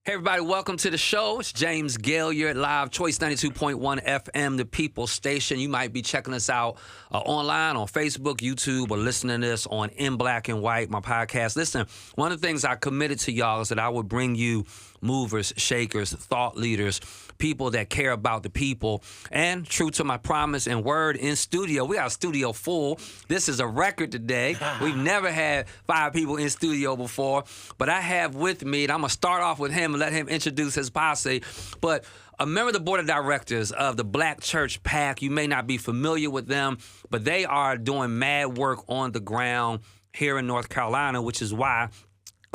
Hey everybody, welcome to the show. It's James Gale. You're at Live Choice 92.1 FM, the People Station. You might be checking us out online on Facebook, YouTube, or listening to this on In Black and White, my podcast. Listen, one of the things I committed to y'all is that I would bring you movers, shakers, thought leaders, people that care about the people. And true to my promise and word, in studio, we got a studio full. This is a record today. We've never had 5 people in studio before, but I have with me, and I'm going to start off with him and let him introduce his posse. But a member of the board of directors of the Black Church PAC, you may not be familiar with them, but they are doing mad work on the ground here in North Carolina, which is why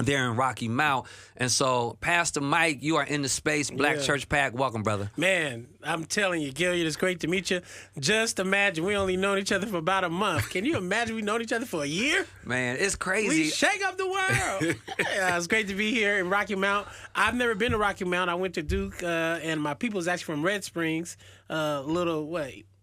they're in Rocky Mount. And so, Pastor Mike, you are in the space. Black Church PAC, welcome, brother. Man, I'm telling you, Gilliard, it's great to meet you. Just imagine we only known each other for about a month. Can you imagine we known each other for a year? Man, it's crazy. We shake up the world. Yeah, it's great to be here in Rocky Mount. I've never been to Rocky Mount. I went to Duke, and my people's actually from Red Springs,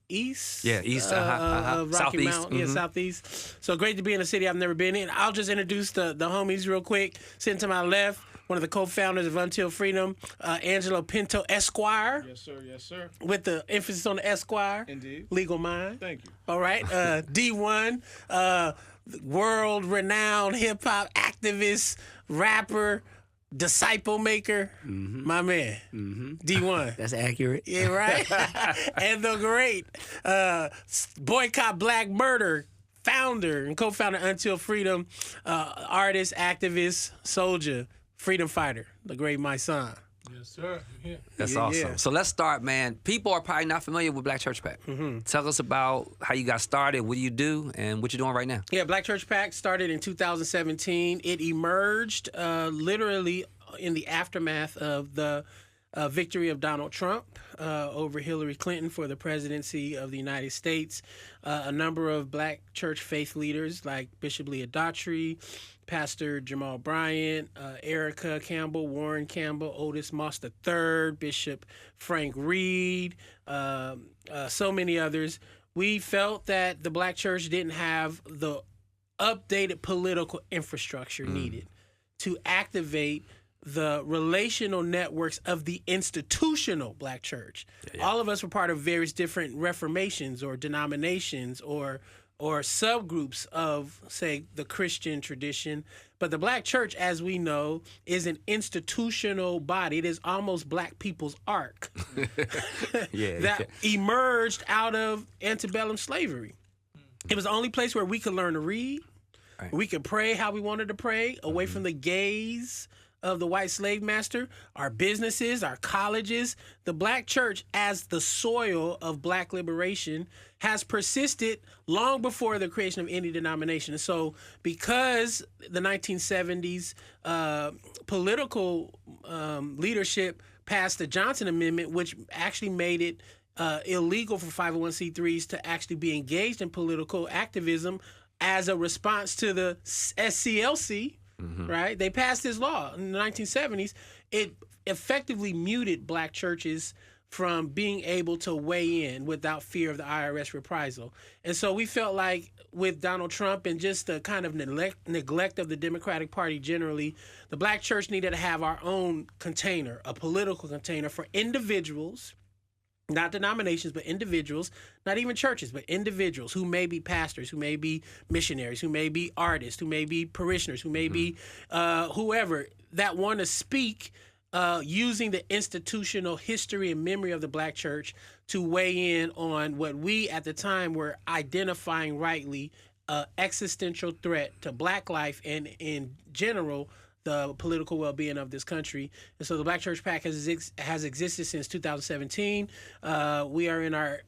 east? Yeah, east, of Rocky southeast. Mount. Yeah, southeast. So great to be in a city I've never been in. I'll just introduce the homies real quick. Sitting to my left, one of the co-founders of Until Freedom, Angelo Pinto Esquire. Yes, sir. Yes, sir. With the emphasis on the Esquire. Indeed. Legal mind. Thank you. All right. D1, world-renowned hip-hop activist, rapper, disciple maker, my man, D1. That's accurate. Yeah, right? And the great Boycott Black Murder founder and co-founder Until Freedom, artist, activist, soldier, freedom fighter, the great my son. Yes, sir. Yeah. That's Yeah, awesome. yeah. So let's start, man. People are probably not familiar with Black Church PAC. Tell us about how you got started, what do you do, and what you're doing right now. Yeah, Black Church PAC started in 2017. It emerged literally in the aftermath of the victory of Donald Trump over Hillary Clinton for the presidency of the United States. A number of Black church faith leaders like Bishop Leah Daughtry, Pastor Jamal Bryant, Erica Campbell, Warren Campbell, Otis Moss III, Bishop Frank Reed, so many others. We felt that the Black church didn't have the updated political infrastructure needed to activate the relational networks of the institutional Black church. All of us were part of various different reformations or denominations or subgroups of, say, the Christian tradition. But the Black church, as we know, is an institutional body. It is almost Black people's ark that emerged out of antebellum slavery. It was the only place where we could learn to read. Right. We could pray how we wanted to pray, away from the gaze of the white slave master, our businesses, our colleges. The Black church, as the soil of Black liberation, has persisted long before the creation of any denomination. And so because the 1970s political leadership passed the Johnson Amendment, which actually made it illegal for 501c3s to actually be engaged in political activism as a response to the SCLC, right? They passed this law in the 1970s. It effectively muted Black churches from being able to weigh in without fear of the IRS reprisal. And so we felt like with Donald Trump and just the kind of neglect of the Democratic Party generally, the Black church needed to have our own container, a political container for individuals, not denominations, but individuals, not even churches, but individuals who may be pastors, who may be missionaries, who may be artists, who may be parishioners, who may be whoever that want to speak using the institutional history and memory of the Black church to weigh in on what we at the time were identifying rightly existential threat to Black life and in general the political well-being of this country. And so the Black Church PAC has existed since 2017. We are in our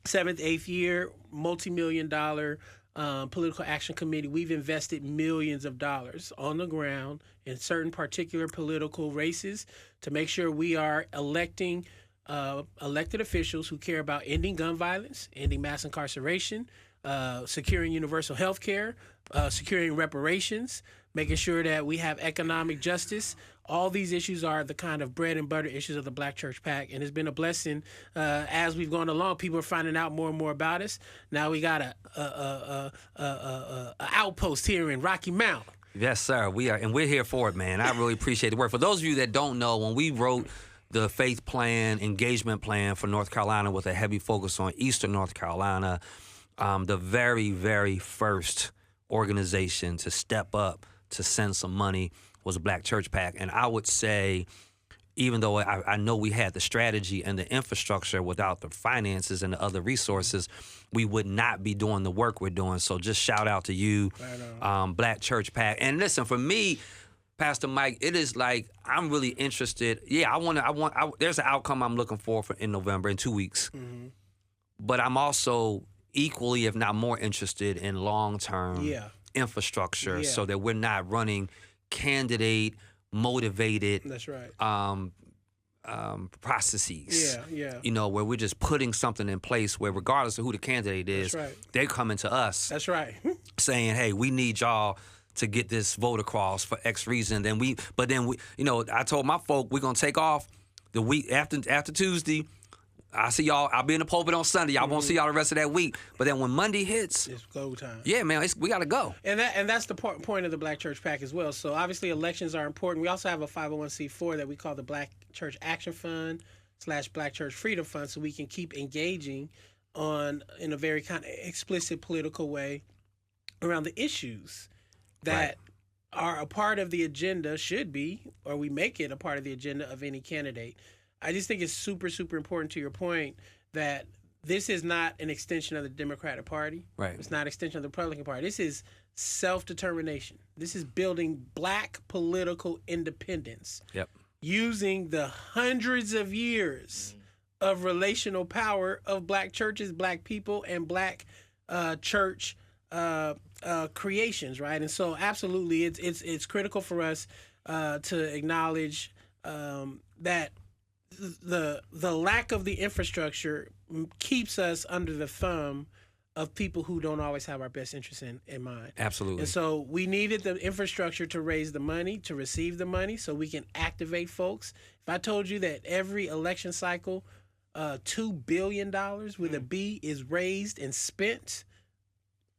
7th, 8th year, multi-million-dollar political action committee. We've invested millions of dollars on the ground in certain particular political races to make sure we are electing elected officials who care about ending gun violence, ending mass incarceration, securing universal health care, securing reparations, making sure that we have economic justice. All these issues are the kind of bread and butter issues of the Black Church PAC, and it's been a blessing as we've gone along. People are finding out more and more about us. Now we got a outpost here in Rocky Mount. Yes, sir. We are, and we're here for it, man. I really appreciate the work. For those of you that don't know, when we wrote the faith plan, engagement plan for North Carolina with a heavy focus on Eastern North Carolina, the very, very first organization to step up to send some money was a Black Church PAC. And I would say, even though I know we had the strategy and the infrastructure, without the finances and the other resources, we would not be doing the work we're doing. So just shout out to you, Black Church PAC. And listen, for me, Pastor Mike, it is like I'm really interested. Yeah, there's an outcome I'm looking for in November, in 2 weeks. Mm-hmm. But I'm also equally, if not more, interested in long-term infrastructure so that we're not running candidate motivated processes. You know, where we're just putting something in place where regardless of who the candidate is, they're coming to us. That's right. Saying, hey, we need y'all to get this vote across for X reason. But then we, you know, I told my folk we're gonna take off the week after Tuesday. I see y'all. I'll be in the pulpit on Sunday. Y'all won't see y'all the rest of that week. But then when Monday hits, it's go time. Yeah, man, we got to go. And that's the point of the Black Church PAC as well. So obviously elections are important. We also have a 501c4 that we call the Black Church Action Fund / Black Church Freedom Fund, so we can keep engaging in a very kind of explicit political way around the issues that are a part of the agenda, should be, or we make it a part of the agenda of any candidate. I just think it's super, super important to your point that this is not an extension of the Democratic Party. Right. It's not an extension of the Republican Party. This is self-determination. This is building Black political independence. Yep. Using the hundreds of years of relational power of Black churches, Black people, and Black church creations, right? And so, absolutely, it's critical for us to acknowledge that the lack of the infrastructure keeps us under the thumb of people who don't always have our best interests in mind. Absolutely. And so we needed the infrastructure to raise the money, to receive the money, so we can activate folks. If I told you that every election cycle, $2 billion with a B is raised and spent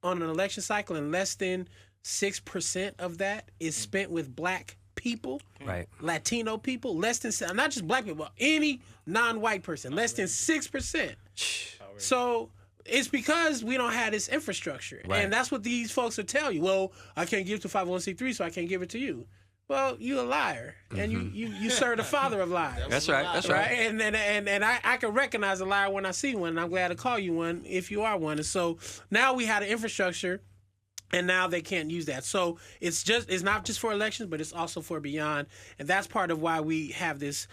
on an election cycle, and less than 6% of that is spent with Black people, Latino people, less than, not just Black people, any non-white person, less than 6%. So it's because we don't have this infrastructure. And that's what these folks will tell you. Well, I can't give to 501c3, so I can't give it to you. Well, you a liar, and you serve the father of lies. That's right. That's right. And I can recognize a liar when I see one, and I'm glad to call you one if you are one. And so now we have the infrastructure, and now they can't use that. So it's not just for elections, but it's also for beyond. And that's part of why we have this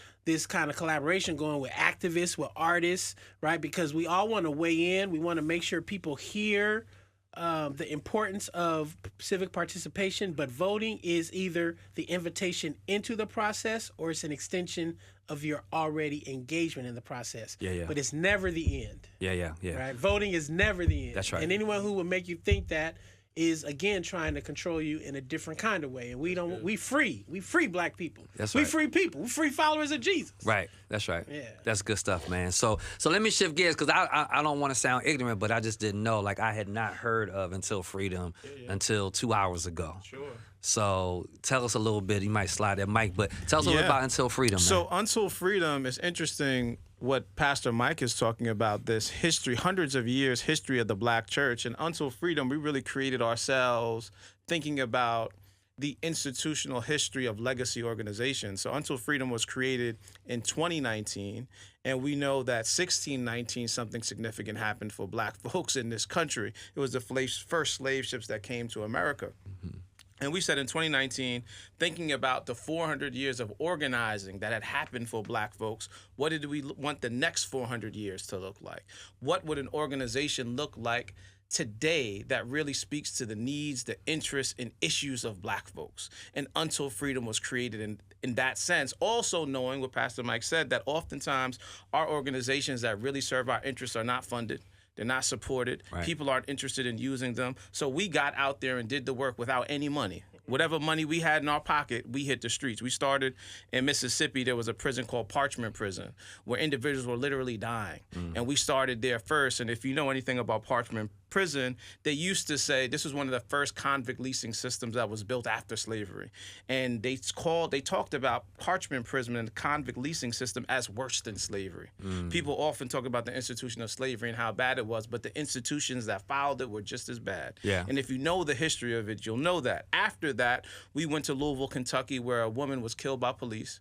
kind of collaboration going with activists, with artists, right? Because we all want to weigh in. We want to make sure people hear the importance of civic participation, but voting is either the invitation into the process or it's an extension of your already engagement in the process. But it's never the end. Right? Voting is never the end. That's right. And anyone who would make you think that is, again, trying to control you in a different kind of way. And we free Black people. That's right. We free people. We free followers of Jesus. Right. That's right. Yeah. That's good stuff, man. So let me shift gears, because I don't want to sound ignorant, but I just didn't know. Like, I had not heard of Until Freedom until 2 hours ago. Sure. So tell us a little bit. You might slide that mic, but tell us a little bit about Until Freedom, man. So Until Freedom is interesting. What Pastor Mike is talking about, this history, hundreds of years history of the Black church. And Until Freedom, we really created ourselves thinking about the institutional history of legacy organizations. So Until Freedom was created in 2019, and we know that 1619 something significant happened for Black folks in this country. It was the first slave ships that came to America. Mm-hmm. And we said in 2019, thinking about the 400 years of organizing that had happened for Black folks, what did we want the next 400 years to look like? What would an organization look like today that really speaks to the needs, the interests, and issues of Black folks? And Until Freedom was created in that sense, also knowing what Pastor Mike said, that oftentimes our organizations that really serve our interests are not funded. They're not supported. Right. People aren't interested in using them. So we got out there and did the work without any money. Whatever money we had in our pocket, we hit the streets. We started in Mississippi. There was a prison called Parchment Prison where individuals were literally dying. And we started there first. And if you know anything about Parchment prison, they used to say this was one of the first convict leasing systems that was built after slavery. And they talked about Parchment Prison and the convict leasing system as worse than slavery. People often talk about the institution of slavery and how bad it was, but the institutions that followed it were just as bad. Yeah. And if you know the history of it, you'll know that. After that, we went to Louisville, Kentucky, where a woman was killed by police.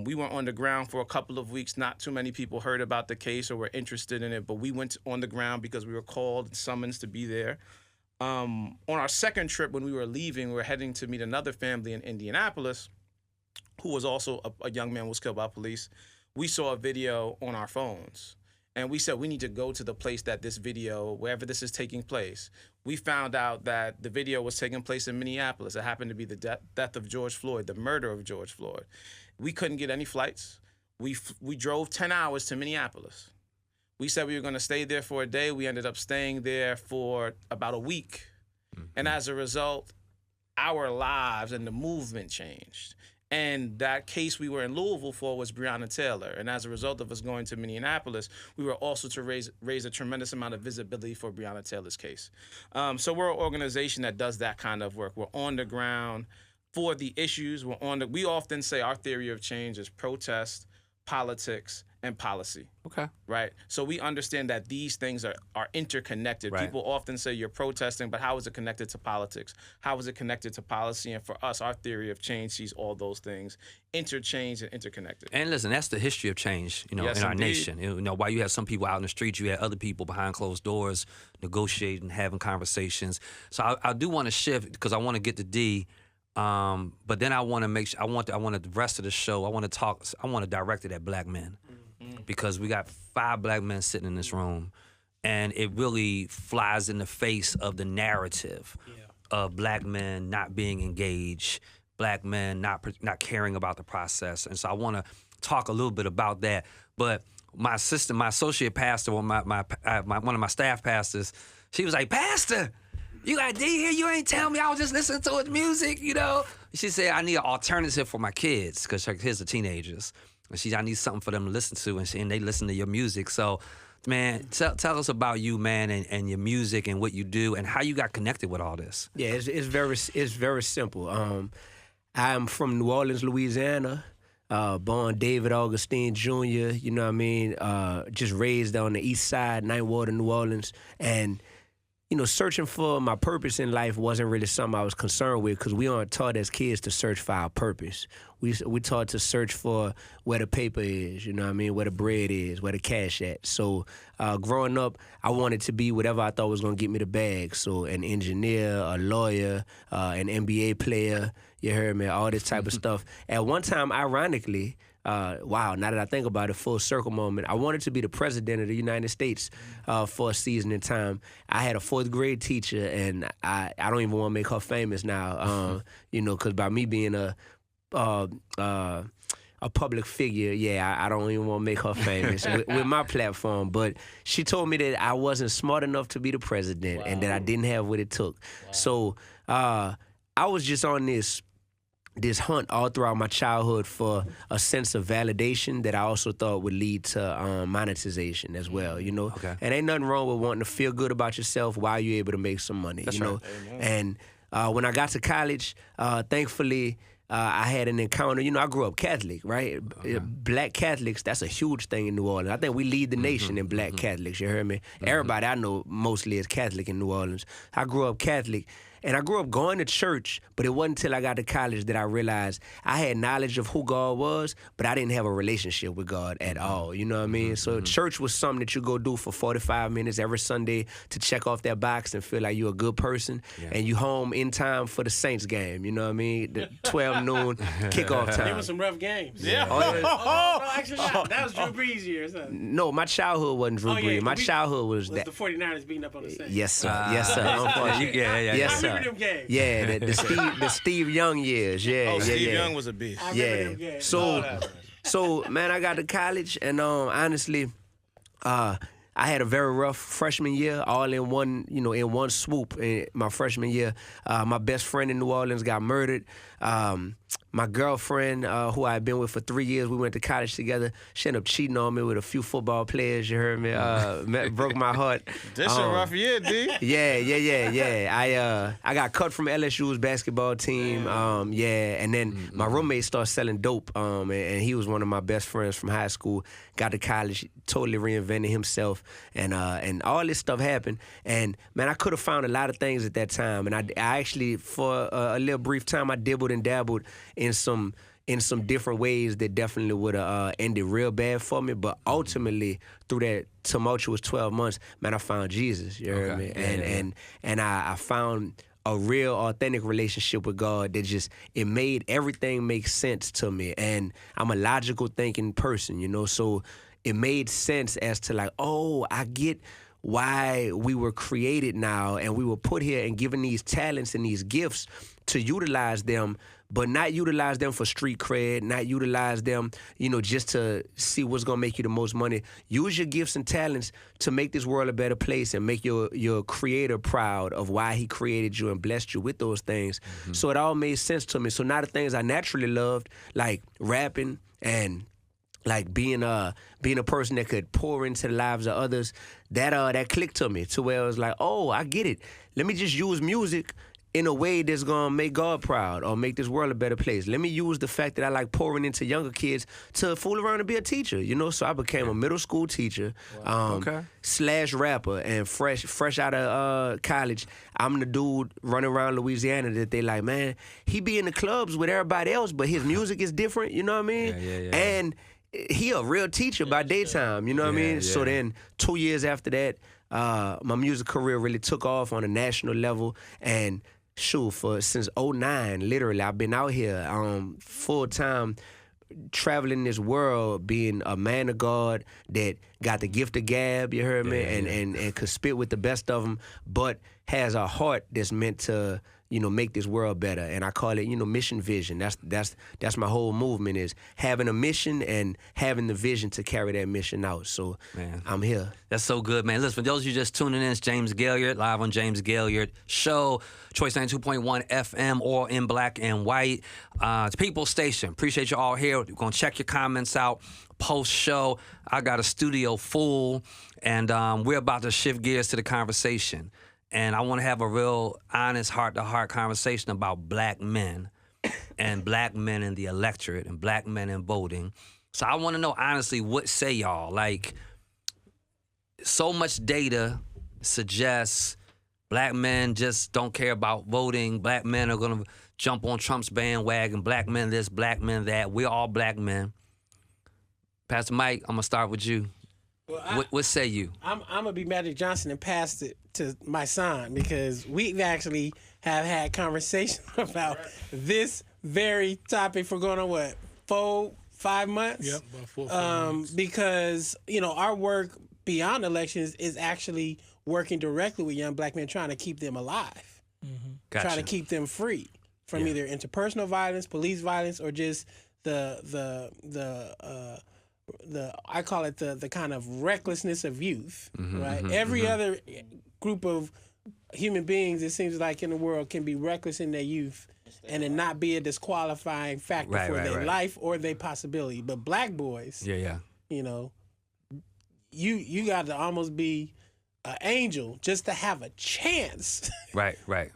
We were on the ground for a couple of weeks. Not too many people heard about the case or were interested in it, but we went on the ground because we were called and summoned to be there. On our second trip, when we were leaving, we were heading to meet another family in Indianapolis who was also a young man who was killed by police. We saw a video on our phones, and we said we need to go to the place that this video, wherever this is taking place. We found out that the video was taking place in Minneapolis. It happened to be the death of George Floyd, the murder of George Floyd. We couldn't get any flights. We drove 10 hours to Minneapolis. We said we were going to stay there for a day. We ended up staying there for about a week. And as a result, our lives and the movement changed. And that case we were in Louisville for was Breonna Taylor. And as a result of us going to Minneapolis, we were also to raise a tremendous amount of visibility for Breonna Taylor's case. So we're an organization that does that kind of work. We're on the ground for the issues. We often say our theory of change is protest, politics, and policy. Okay. Right? So we understand that these things are interconnected. Right. People often say you're protesting, but how is it connected to politics? How is it connected to policy? And for us, our theory of change sees all those things interchanged and interconnected. And listen, that's the history of change, Yes, in our indeed. nation. While you have some people out in the streets, you had other people behind closed doors negotiating, having conversations. So I do want to shift because I want to get to D. But then I want to make sure I want the rest of the show. I want to direct it at black men because we got 5 black men sitting in this room, and it really flies in the face of the narrative of black men not being engaged, black men not caring about the process. And so I want to talk a little bit about that. But my associate pastor, or one of my staff pastors, she was like, "Pastor, you got D here? You ain't tell me. I was just listening to his music, She said, I need an alternative for my kids because her kids are teenagers. And I need something for them to listen to, and they listen to your music. So, man, tell us about you, man, and your music and what you do and how you got connected with all this. Yeah, it's very simple. I'm from New Orleans, Louisiana. Born David Augustine Jr., you know what I mean? Just raised on the east side, Ninth Ward of New Orleans. And searching for my purpose in life wasn't really something I was concerned with because we aren't taught as kids to search for our purpose. We taught to search for where the paper is, where the bread is, where the cash at. So growing up, I wanted to be whatever I thought was going to get me the bag. So an engineer, a lawyer, an NBA player, you heard me, all this type of stuff. At one time, ironically, now that I think about it, full circle moment, I wanted to be the president of the United States for a season in time. I had a 4th grade teacher, and I don't even want to make her famous now, because by me being a public figure, I don't even want to make her famous with my platform. But she told me that I wasn't smart enough to be the president and that I didn't have what it took. So I was just on this hunt all throughout my childhood for a sense of validation that I also thought would lead to monetization as well, Okay. And ain't nothing wrong with wanting to feel good about yourself while you're able to make some money, That's you know. right. And when I got to college, thankfully, I had an encounter. I grew up Catholic, right? Okay. Black Catholics, that's a huge thing in New Orleans. I think we lead the nation in black Catholics, you heard me? Everybody I know mostly is Catholic in New Orleans. I grew up Catholic. And I grew up going to church, but it wasn't until I got to college that I realized I had knowledge of who God was, but I didn't have a relationship with God at all. You know what I mean? So church was something that you go do for 45 minutes every Sunday to check off that box and feel like you're a good person. Yeah. And you home in time for the Saints game. You know what I mean? The 12 noon kickoff time. There were some rough games. Yeah. Actually, that was Drew Brees years. No, my childhood wasn't Drew Brees. My childhood was that. The 49ers beating up on the Saints. Yes, sir. Yes, sir. Yes, sir. Them games. Yeah, the Steve Young years. Yeah, Steve Young was a beast. I remember them games. So man, I got to college, and honestly, I had a very rough freshman year, all in one swoop. In my freshman year, my best friend in New Orleans got murdered. my girlfriend, who I'd been with for 3 years, we went to college together. She ended up cheating on me with a few football players. You heard me? Broke my heart. This a rough year, D. Yeah. I got cut from LSU's basketball team. And then my roommate started selling dope. And he was one of my best friends from high school. Got to college, totally reinvented himself, and all this stuff happened. And man, I could have found a lot of things at that time. And I actually, for a little brief time, I dibbled and dabbled in some different ways that definitely would have ended real bad for me. But ultimately, through that tumultuous 12 months, man, I found Jesus. You heard me? And I found a real authentic relationship with God that just, it made everything make sense to me. And I'm a logical thinking person, you know, so it made sense as to like, oh, I get why we were created now and we were put here and given these talents and these gifts to utilize them, but not utilize them for street cred, not utilize them, you know, just to see what's going to make you the most money. Use your gifts and talents to make this world a better place and make your creator proud of why he created you and blessed you with those things. So it all made sense to me. So now the things I naturally loved, like rapping and like being a person that could pour into the lives of others, that clicked to me to where it was like, oh, I get it. Let me just use music in a way that's going to make God proud or make this world a better place. Let me use the fact that I like pouring into younger kids to fool around and be a teacher, you know? So I became a middle school teacher / rapper, and fresh out of college, I'm the dude running around Louisiana that they like, man, he be in the clubs with everybody else, but his music is different, you know what I mean? Yeah. And he a real teacher by daytime, you know what I mean? So then 2 years after that, my music career really took off on a national level, and since 2009, literally, I've been out here full time, traveling this world, being a man of God that got the gift of gab, you heard me, and could spit with the best of them, but has a heart that's meant to, you know, make this world better. And I call it, you know, mission vision. That's my whole movement, is having a mission and having the vision to carry that mission out. So man, I'm here. That's so good, man. Listen, for those of you just tuning in, it's James Gaillard, live on James Gaillard Show, Choice 92.1 FM, or in black and white. It's People Station. Appreciate you all here. We're going to check your comments out post-show. I got a studio full, and we're about to shift gears to the conversation. And I want to have a real honest, heart-to-heart conversation about black men and black men in the electorate and black men in voting. So I want to know, honestly, what say y'all? Like, so much data suggests black men just don't care about voting. Black men are going to jump on Trump's bandwagon. Black men this, black men that. We're all black men. Pastor Mike, I'm going to start with you. Well, what say you? I'm going to be Magic Johnson and pass it to my son, because we actually have had conversations about this very topic for going on, 4-5 months? Yep, about 4 or 5 months. Because, you know, our work beyond elections is actually working directly with young black men, trying to keep them alive, Gotcha. trying to keep them free from either interpersonal violence, police violence, or just the I call it the kind of recklessness of youth, right? Every other group of human beings, it seems like, in the world can be reckless in their youth and it not be a disqualifying factor for their life or their possibility. But black boys, you know, you got to almost be an angel just to have a chance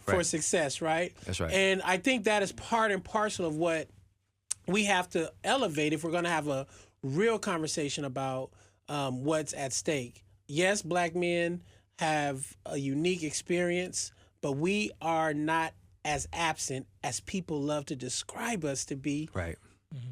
for success, right? That's right. And I think that is part and parcel of what we have to elevate if we're going to have a real conversation about what's at stake. Yes, black men have a unique experience, but we are not as absent as people love to describe us to be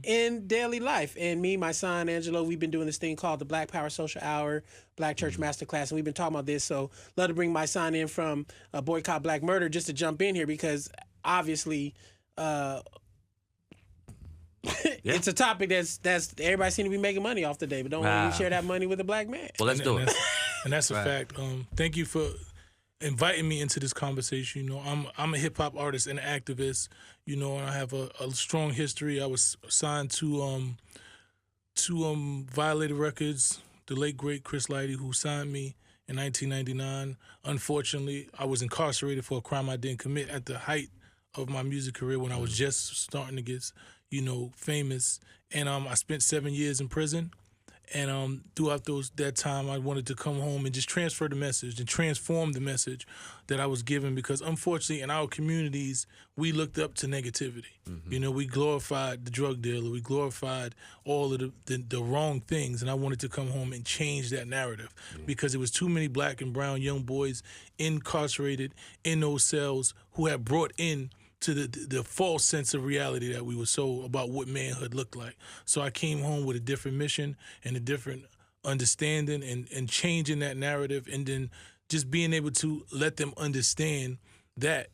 in daily life. And me, my son, Angelo, we've been doing this thing called the Black Power Social Hour, Black Church Masterclass, and we've been talking about this. So love to bring my son in from Boycott Black Murder just to jump in here, because obviously it's a topic that's everybody seems to be making money off today, but don't want to share that money with a black man. Well, let's do it. And that's a fact. Thank you for inviting me into this conversation. You know, I'm a hip hop artist and activist. You know, and I have a strong history. I was signed to Violated Records, the late great Chris Lighty, who signed me in 1999. Unfortunately, I was incarcerated for a crime I didn't commit at the height of my music career when I was just starting to get, famous. And I spent 7 years in prison. And throughout that time, I wanted to come home and just transfer the message and transform the message that I was given, because unfortunately in our communities, we looked up to negativity. We glorified the drug dealer. We glorified all of the wrong things. And I wanted to come home and change that narrative because there was too many black and brown young boys incarcerated in those cells who had brought in to the false sense of reality that we were sold about what manhood looked like. So I came home with a different mission and a different understanding and changing that narrative, and then just being able to let them understand that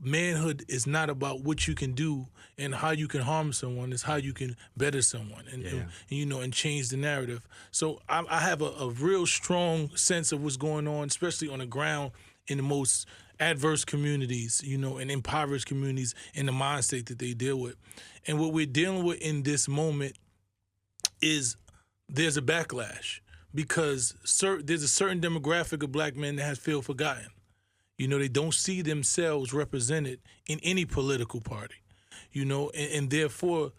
manhood is not about what you can do and how you can harm someone. It's how you can better someone and change the narrative. So I have a real strong sense of what's going on, especially on the ground in the most adverse communities, and impoverished communities in the mind state that they deal with. And what we're dealing with in this moment is there's a backlash because there's a certain demographic of black men that has feel forgotten. They don't see themselves represented in any political party, and therefore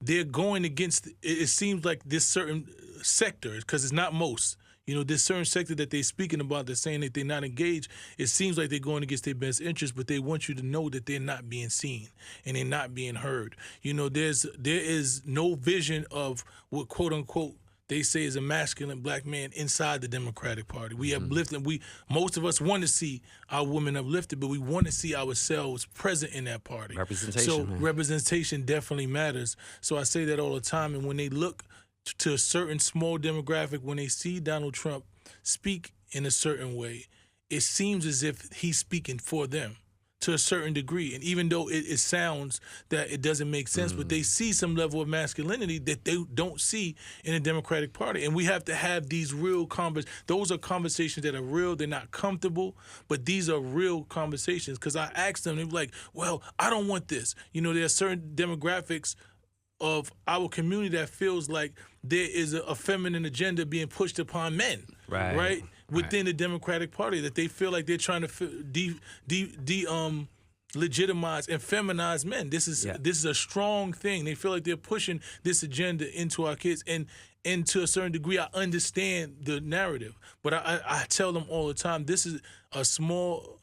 they're going against, it seems like this certain sector, because it's not most, this certain sector that they're speaking about, they're saying that they're not engaged. It seems like they're going against their best interest, but they want you to know that they're not being seen and they're not being heard. There is no vision of what, quote unquote, they say is a masculine black man inside the Democratic Party. We uplift, most of us want to see our women uplifted, but we want to see ourselves present in that party. Representation definitely matters. So I say that all the time. And when they look to a certain small demographic, when they see Donald Trump speak in a certain way, it seems as if he's speaking for them to a certain degree. And even though it sounds that it doesn't make sense, but they see some level of masculinity that they don't see in the Democratic Party. And we have to have these real conversations. Those are conversations that are real. They're not comfortable, but these are real conversations. Because I asked them, they were like, well, I don't want this. There are certain demographics of our community that feels like there is a feminine agenda being pushed upon men, right? Within the Democratic Party, that they feel like they're trying to legitimize and feminize men. This is a strong thing. They feel like they're pushing this agenda into our kids, and to a certain degree, I understand the narrative, but I tell them all the time, this is a small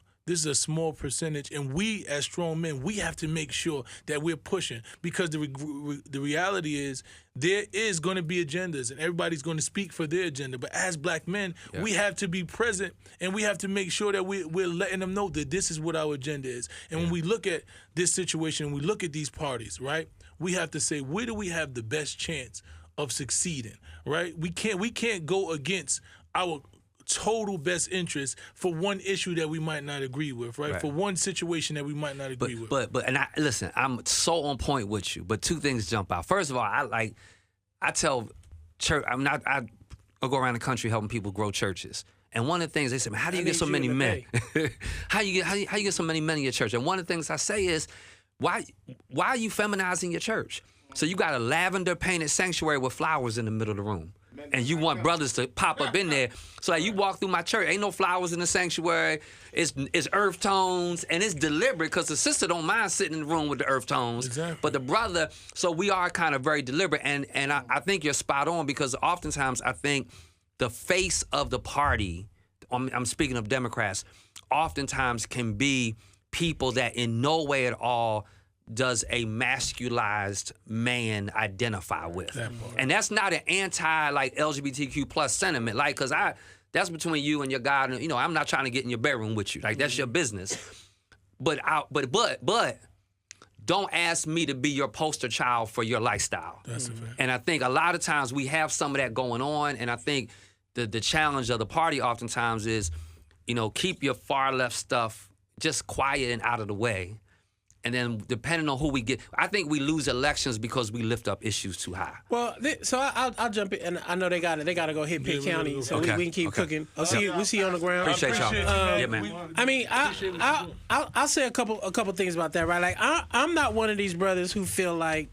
percentage, and we as strong men, we have to make sure that we're pushing, because the reality is there is going to be agendas and everybody's going to speak for their agenda. But as black men, we have to be present, and we have to make sure that we're letting them know that this is what our agenda is. And when we look at this situation, we look at these parties, right? We have to say, where do we have the best chance of succeeding, right? We can't go against our total best interest for one issue that we might not agree with, right? For one situation that we might not agree with. But listen, I'm so on point with you, but two things jump out. First of all, I tell church, I go around the country helping people grow churches. And one of the things they say, man, how do you get so many men? how you get so many men in your church? And one of the things I say is, why are you feminizing your church? So you got a lavender painted sanctuary with flowers in the middle of the room, and you want brothers to pop up in there. So like, you walk through my church, ain't no flowers in the sanctuary. It's earth tones, and it's deliberate, because the sister don't mind sitting in the room with the earth tones. Exactly. But the brother, so we are kind of very deliberate. And I think you're spot on, because oftentimes I think the face of the party, I'm speaking of Democrats, oftentimes can be people that in no way at all does a masculized man identify with. And that's not an anti like LGBTQ plus sentiment, like, because that's between you and your God, and I'm not trying to get in your bedroom with you, like that's your business. But don't ask me to be your poster child for your lifestyle. That's a fact. And I think a lot of times we have some of that going on, and I think the challenge of the party oftentimes is, keep your far left stuff just quiet and out of the way. And then depending on who we get, I think we lose elections because we lift up issues too high. Well, so I'll jump in, and I know they got to go hit Pitt County, so we can keep cooking. We'll see you on the ground. Appreciate y'all. Yeah, man. I mean, I'll say a couple things about that, right? Like, I'm not one of these brothers who feel like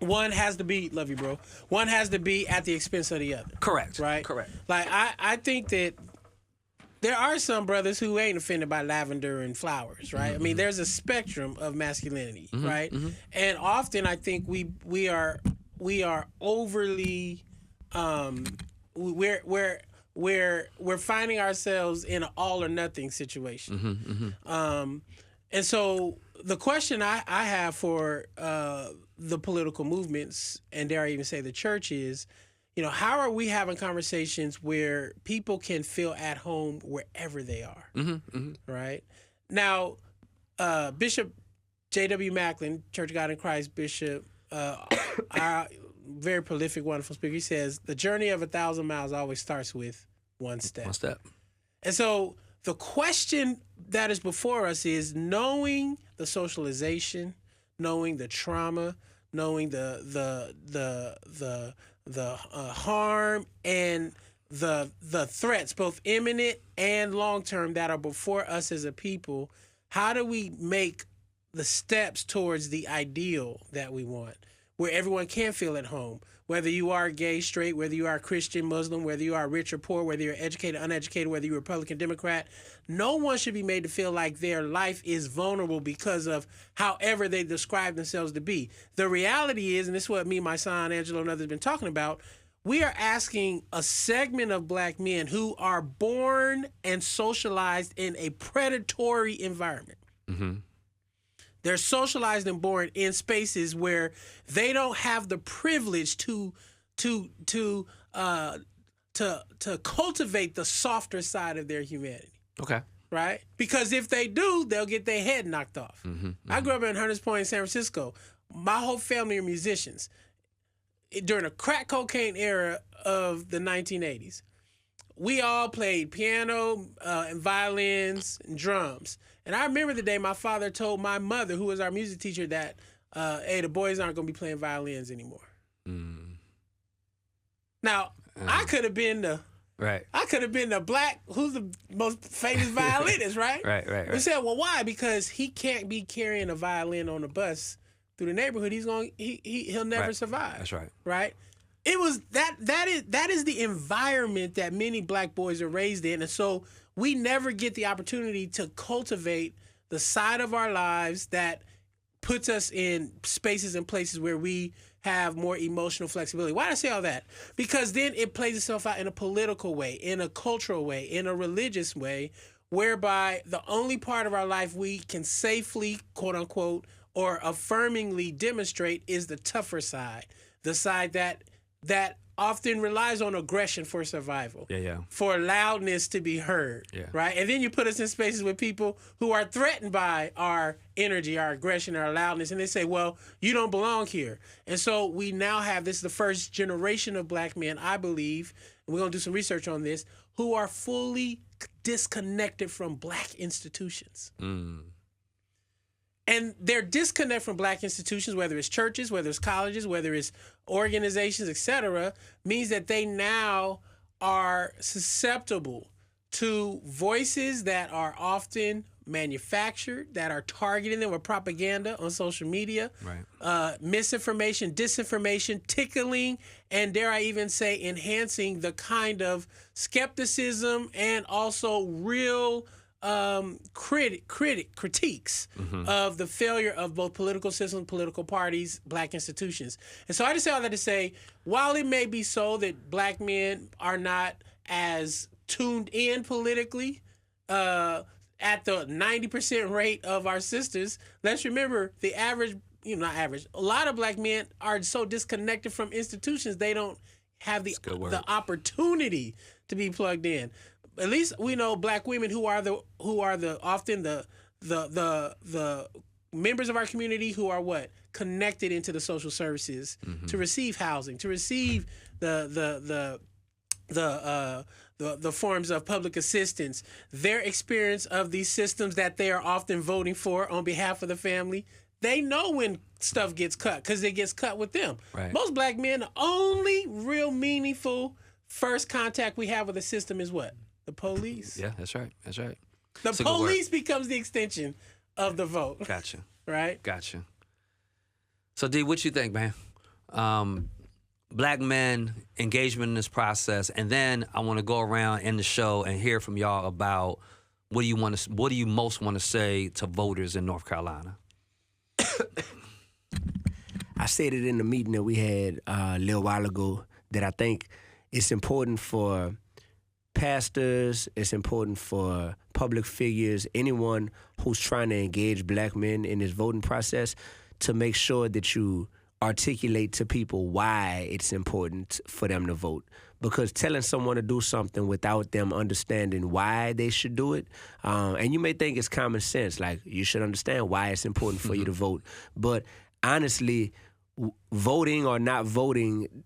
one has to be, love you, bro. One has to be at the expense of the other. Correct. Right. Correct. Like, I think that there are some brothers who ain't offended by Lavender and Flowers, right? I mean, there's a spectrum of masculinity, right? And often I think we are overly we're finding ourselves in an all or nothing situation. And so the question I have for the political movements, and dare I even say the church, is, how are we having conversations where people can feel at home wherever they are, right? Now, Bishop J.W. Macklin, Church of God in Christ Bishop, our very prolific, wonderful speaker, he says, the journey of 1,000 miles always starts with one step. One step. And so the question that is before us is, knowing the socialization, knowing the trauma, knowing the harm and the threats, both imminent and long term, that are before us as a people, how do we make the steps towards the ideal that we want, where everyone can feel at home, whether you are gay, straight, whether you are Christian, Muslim, whether you are rich or poor, whether you're educated, uneducated, whether you're Republican, Democrat. No one should be made to feel like their life is vulnerable because of however they describe themselves to be. The reality is, and this is what me, my son, Angelo, and others have been talking about, we are asking a segment of black men who are born and socialized in a predatory environment. They're socialized and born in spaces where they don't have the privilege to cultivate the softer side of their humanity. Okay. Right? Because if they do, they'll get their head knocked off. I grew up in Hunters Point in San Francisco. My whole family are musicians. During the crack cocaine era of the 1980s, we all played piano and violins and drums. And I remember the day my father told my mother, who was our music teacher, that, hey, the boys aren't going to be playing violins anymore. Now, I could have been the black, who's the most famous violinist, right? Right. We said, well, why? Because he can't be carrying a violin on the bus through the neighborhood. He'll never survive. That's right. Right? It was that is the environment that many black boys are raised in, and so we never get the opportunity to cultivate the side of our lives that puts us in spaces and places where we have more emotional flexibility. Why do I say all that? Because then it plays itself out in a political way, in a cultural way, in a religious way, whereby the only part of our life we can safely, quote unquote, or affirmingly demonstrate is the tougher side, the side that often relies on aggression for survival, for loudness to be heard, right? And then you put us in spaces with people who are threatened by our energy, our aggression, our loudness, and they say, well, you don't belong here. And so we now have, this is the first generation of black men, I believe, and we're going to do some research on this, who are fully disconnected from black institutions. And their disconnect from black institutions, whether it's churches, whether it's colleges, whether it's organizations, et cetera, means that they now are susceptible to voices that are often manufactured, that are targeting them with propaganda on social media, misinformation, disinformation, tickling, and dare I even say enhancing the kind of skepticism and also real critiques of the failure of both political systems, political parties, black institutions. And so I just say all that to say, while it may be so that black men are not as tuned in politically at the 90% rate of our sisters, let's remember the average, not average, a lot of black men are so disconnected from institutions they don't have the opportunity to be plugged in. At least we know black women who are often the members of our community who are connected into the social services to receive housing, to receive the forms of public assistance. Their experience of these systems that they are often voting for on behalf of the family, they know when stuff gets cut because it gets cut with them. Right. Most black men, the only real meaningful first contact we have with the system is what? The police. Yeah, that's right. The police becomes the extension of the vote. Gotcha. Right? Gotcha. So, D, what you think, man? Black men engagement in this process, and then I want to go around in the show and hear from y'all about what do you most want to say to voters in North Carolina? I said it in the meeting that we had a little while ago that I think it's important for pastors, it's important for public figures, anyone who's trying to engage black men in this voting process to make sure that you articulate to people why it's important for them to vote. Because telling someone to do something without them understanding why they should do it, and you may think it's common sense, like you should understand why it's important for you to vote. But honestly, voting or not voting,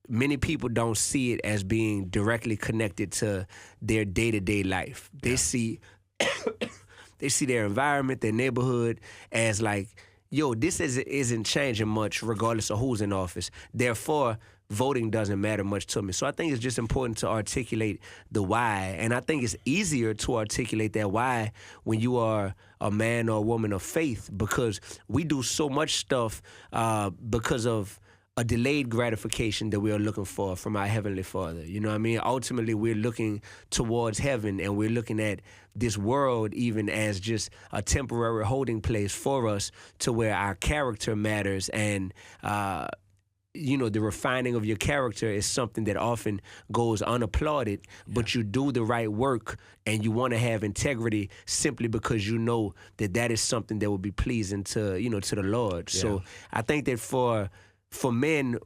many people don't see it as being directly connected to their day-to-day life. They see they see their environment, their neighborhood as like, yo, this isn't changing much regardless of who's in office. Therefore, voting doesn't matter much to me. So I think it's just important to articulate the why. And I think it's easier to articulate that why when you are a man or a woman of faith, because we do so much stuff because of a delayed gratification that we are looking for from our Heavenly Father. You know what I mean? Ultimately, we're looking towards heaven, and we're looking at this world even as just a temporary holding place for us to where our character matters. And, you know, the refining of your character is something that often goes unapplauded, but you do the right work and you want to have integrity simply because you know that that is something that will be pleasing to, you know, to the Lord. Yeah. So I think that for men,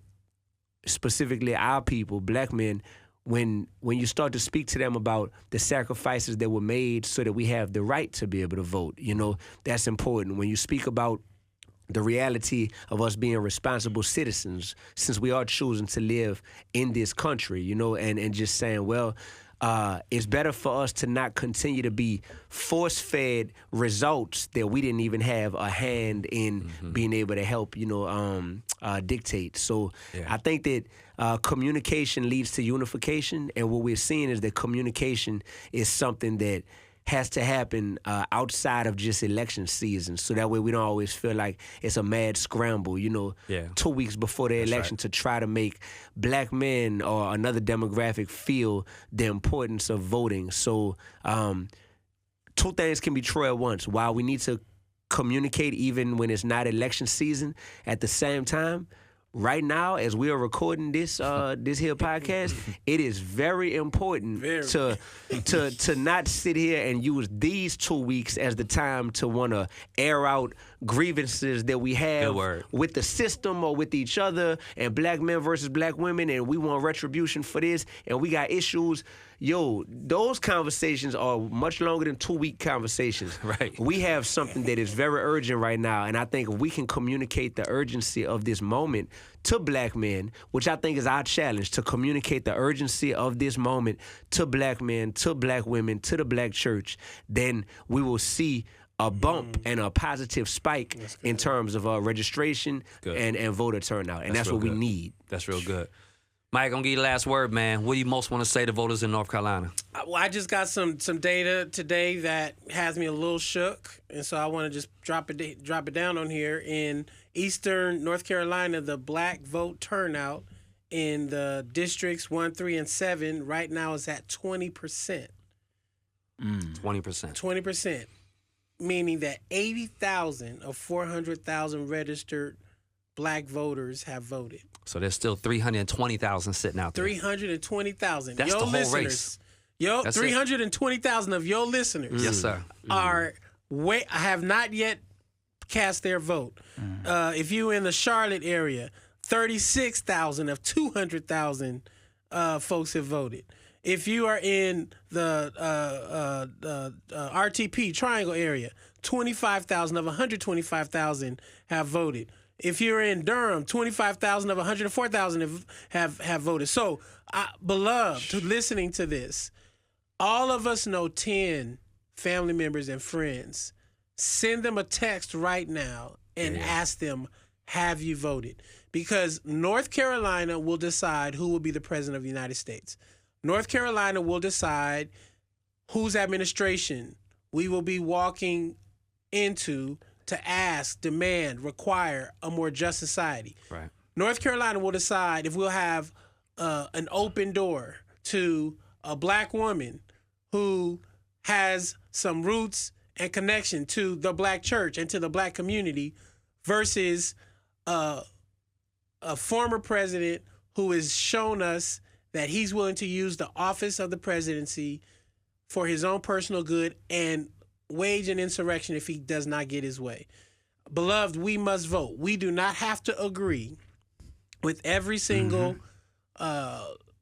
specifically our people, black men, when you start to speak to them about the sacrifices that were made so that we have the right to be able to vote, you know, that's important. When you speak about the reality of us being responsible citizens, since we are choosing to live in this country, you know, and just saying, well, it's better for us to not continue to be force-fed results that we didn't even have a hand in being able to help, you know, dictate. So I think that communication leads to unification, and what we're seeing is that communication is something that has to happen outside of just election season, so that way we don't always feel like it's a mad scramble, you know, 2 weeks before the election to try to make black men or another demographic feel the importance of voting. So two things can be true at once. While we need to communicate even when it's not election season, at the same time, right now, as we are recording this here podcast, it is very important to not sit here and use these 2 weeks as the time to want to air out grievances that we have with the system or with each other, and black men versus black women, and we want retribution for this, and we got issues. Yo, those conversations are much longer than 2 week conversations. Right. We have something that is very urgent right now, and I think if we can communicate the urgency of this moment to black men, which I think is our challenge, to communicate the urgency of this moment to black men, to black women, to the black church, then we will see a bump and a positive spike in terms of registration and voter turnout, and that's what we need. That's real good. Mike, I'm going to give you the last word, man. What do you most want to say to voters in North Carolina? Well, I just got some data today that has me a little shook, and so I want to just drop it down on here. In eastern North Carolina, the black vote turnout in the districts 1, 3, and 7 right now is at 20%. 20%. 20%, meaning that 80,000 of 400,000 registered black voters have voted. So there's still 320,000 sitting out there. 320,000. That's your the whole listeners, race. 320,000 of your listeners. Yes, sir. Have not yet cast their vote. If you in the Charlotte area, 36,000 of 200,000 folks have voted. If you are in the RTP Triangle area, 25,000 of 125,000 have voted. If you're in Durham, 25,000 of 104,000 have voted. So, beloved, listening to this, all of us know 10 family members and friends. Send them a text right now and ask them, have you voted? Because North Carolina will decide who will be the president of the United States. North Carolina will decide whose administration we will be walking into to ask, demand, require a more just society. Right. North Carolina will decide if we'll have an open door to a black woman who has some roots and connection to the black church and to the black community versus a former president who has shown us that he's willing to use the office of the presidency for his own personal good and wage an insurrection if he does not get his way. Beloved, we must vote. We do not have to agree with every single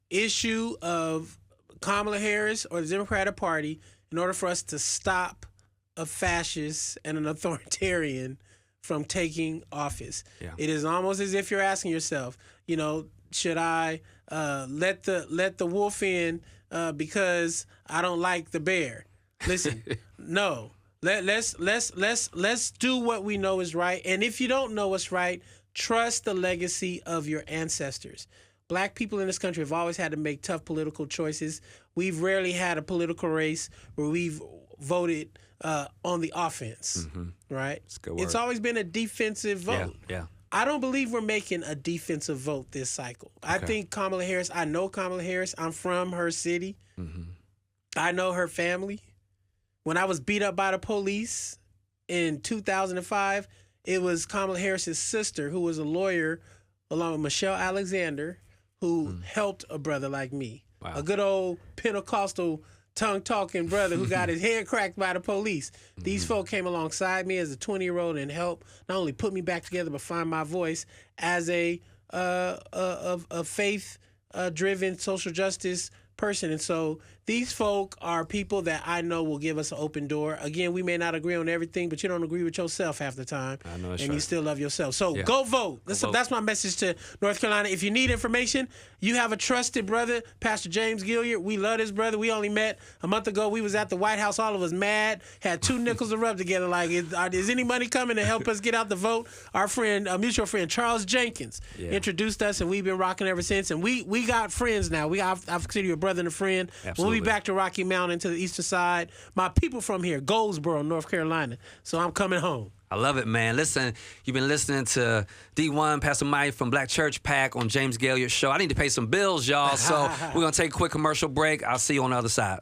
issue of Kamala Harris or the Democratic Party in order for us to stop a fascist and an authoritarian from taking office. Yeah. It is almost as if you're asking yourself, should I let the wolf in because I don't like the bear? Listen, no. Let's do what we know is right. And if you don't know what's right, trust the legacy of your ancestors. Black people in this country have always had to make tough political choices. We've rarely had a political race where we've voted on the offense, right? That's a good word. It's always been a defensive vote. Yeah. I don't believe we're making a defensive vote this cycle. I think Kamala Harris, I know Kamala Harris. I'm from her city. I know her family. When I was beat up by the police in 2005, it was Kamala Harris's sister, who was a lawyer, along with Michelle Alexander, who helped a brother like me. Wow. A good old Pentecostal tongue-talking brother who got his head cracked by the police. These folk came alongside me as a 20-year-old and helped not only put me back together, but find my voice as a faith-driven social justice person. And so these folk are people that I know will give us an open door. Again, we may not agree on everything, but you don't agree with yourself half the time. I know that's and right. you still love yourself. So go vote. That's my message to North Carolina. If you need information, you have a trusted brother, Pastor James Gilliard. We love this brother. We only met a month ago. We was at the White House, all of us mad, had 2 nickels to rub together. Like, is any money coming to help us get out the vote? Our friend, a mutual friend, Charles Jenkins, introduced us, and we've been rocking ever since. And we got friends now. I've considered you a brother and a friend. Absolutely. We'll be back to Rocky Mountain to the eastern side. My people from here, Goldsboro, North Carolina. So I'm coming home. I love it, man. Listen, you've been listening to D1, Pastor Mike from Black Church PAC on James Gilliard's show. I need to pay some bills, y'all. So we're going to take a quick commercial break. I'll see you on the other side.